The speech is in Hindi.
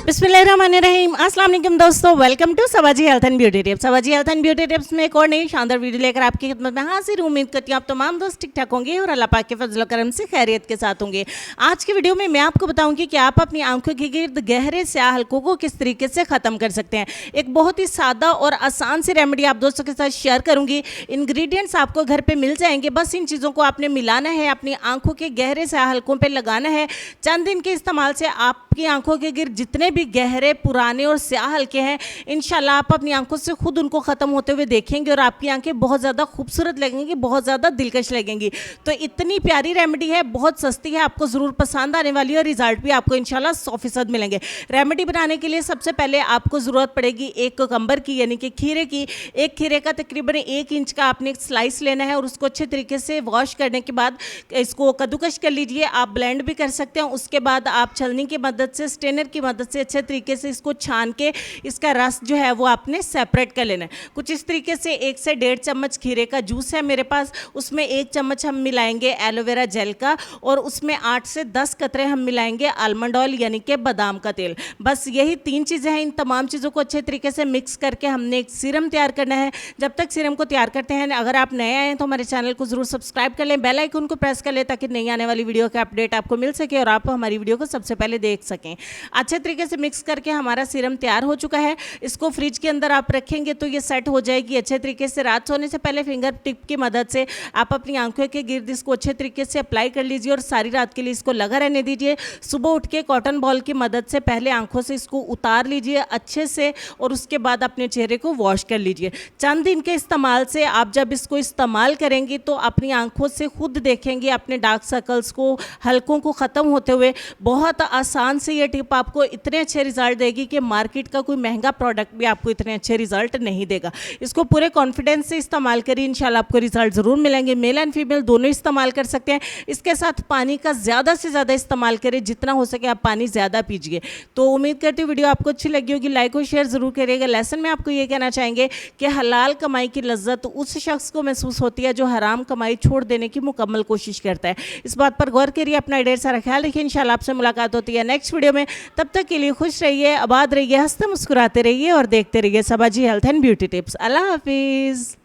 बिस्मिल्लाहिर्रहमानिर्रहीम। अस्सलाम वालेकुम दोस्तों, welcome to Sawaji health and beauty tips. Sawaji health and beauty tips में एक और नई शानदार वीडियो लेकर आपकी खिदमत में हाजिर हूँ। उम्मीद करती हूँ आप तमाम दोस्त ठीक ठाक होंगे और अल्लाह पाक के फजल करम से खैरियत के साथ होंगे। आज की वीडियो में मैं आपको बताऊंगी कि आप अपनी आंखों के गिर्द गहरे स्याह हलकों को किस तरीके से ख़त्म कर सकते हैं। एक बहुत ही सादा और आसान सी रेमेडी आप दोस्तों के साथ शेयर करूँगी। इंग्रेडिएंट्स आपको घर पर मिल जाएंगे, बस इन चीज़ों को आपने मिलाना है, अपनी आंखों के गहरे स्याह हलकों पर लगाना है। चंद दिन के इस्तेमाल से आपकी आंखों के गिर्द जितने भी गहरे पुराने और स्याह हल्के हैं, इंशाल्लाह आप अपनी आंखों से खुद उनको ख़त्म होते हुए देखेंगे और आपकी आंखें बहुत ज़्यादा खूबसूरत लगेंगी, बहुत ज़्यादा दिलकश लगेंगी। तो इतनी प्यारी रेमेडी है, बहुत सस्ती है, आपको ज़रूर पसंद आने वाली है और रिजल्ट भी आपको इंशाल्लाह 100% मिलेंगे। रेमेडी बनाने के लिए सबसे पहले आपको ज़रूरत पड़ेगी एक कुकम्बर की, यानी कि खीरे की। एक खीरे का तकरीबन 1 इंच का आपने एक स्लाइस लेना है और उसको अच्छे तरीके से वॉश करने के बाद इसको कद्दूकश कर लीजिए। आप ब्लेंड भी कर सकते हैं। उसके बाद आप छलनी की मदद से, स्ट्रेनर की मदद से अच्छे तरीके से इसको छान के इसका रस जो है वो आपने सेपरेट कर लेना है। कुछ इस तरीके से 1 से 1.5 चम्मच खीरे का जूस है मेरे पास, उसमें 1 चम्मच हम मिलाएंगे एलोवेरा जेल का और उसमें 8 से 10 कतरे हम मिलाएंगे आलमंड ऑयल यानी कि बादाम का तेल। बस यही 3 चीज़ें हैं। इन तमाम चीज़ों को अच्छे तरीके से मिक्स करके हमने एक सीरम तैयार करना है। जब तक सीरम को तैयार करते हैं, अगर आप नए आए हैं तो हमारे चैनल को ज़रूर सब्सक्राइब कर लें, बेल आइकन को प्रेस कर लें ताकि नई आने वाली वीडियो का अपडेट आपको मिल सके और आप हमारी वीडियो को सबसे पहले देख सकें। अच्छे तरीके से मिक्स करके हमारा सीरम तैयार हो चुका है। इसको फ्रिज के अंदर आप रखेंगे तो ये सेट हो जाएगी अच्छे तरीके से। रात सोने से पहले फिंगर टिप की मदद से आप अपनी आंखों के गिर्द इसको अच्छे तरीके से अप्लाई कर लीजिए और सारी रात के लिए इसको लगा रहने दीजिए। सुबह उठ के कॉटन बॉल की मदद से पहले आंखों से इसको उतार लीजिए अच्छे से और उसके बाद अपने चेहरे को वॉश कर लीजिए। चंद दिन के इस्तेमाल से आप जब इसको इस्तेमाल करेंगी तो अपनी आंखों से खुद देखेंगे अपने डार्क सर्कल्स को, हल्कों को ख़त्म होते हुए। बहुत आसान से ये टिप आपको इतने अच्छे रिजल्ट देगी कि मार्केट का कोई महंगा प्रोडक्ट भी आपको इतने अच्छे रिजल्ट नहीं देगा। इसको पूरे कॉन्फिडेंस से इस्तेमाल करिए, इंशाल्लाह आपको रिजल्ट ज़रूर मिलेंगे। मेल एंड फीमेल दोनों इस्तेमाल कर सकते हैं। इसके साथ पानी का ज़्यादा से ज़्यादा इस्तेमाल करें, जितना हो सके आप पानी ज़्यादा पीजिए। तो उम्मीद करती हूँ वीडियो आपको अच्छी लगी होगी, लाइक और शेयर ज़रूर करिएगा। लेसन में आपको ये कहना चाहेंगे कि हलाल कमाई की लज्जत उस शख्स को महसूस होती है जो हराम कमाई छोड़ देने की मुकम्मल कोशिश करता है। इस बात पर गौर करिए, अपना ढेर सारा ख्याल रखिए। इंशाल्लाह आपसे मुलाकात होती है नेक्स्ट वीडियो में। तब तक के लिए खुश रहिए, आबाद रहिए, हंसते मुस्कुराते रहिए और देखते रहिए सबाजी हेल्थ एंड ब्यूटी टिप्स। अल्लाह हाफिज़।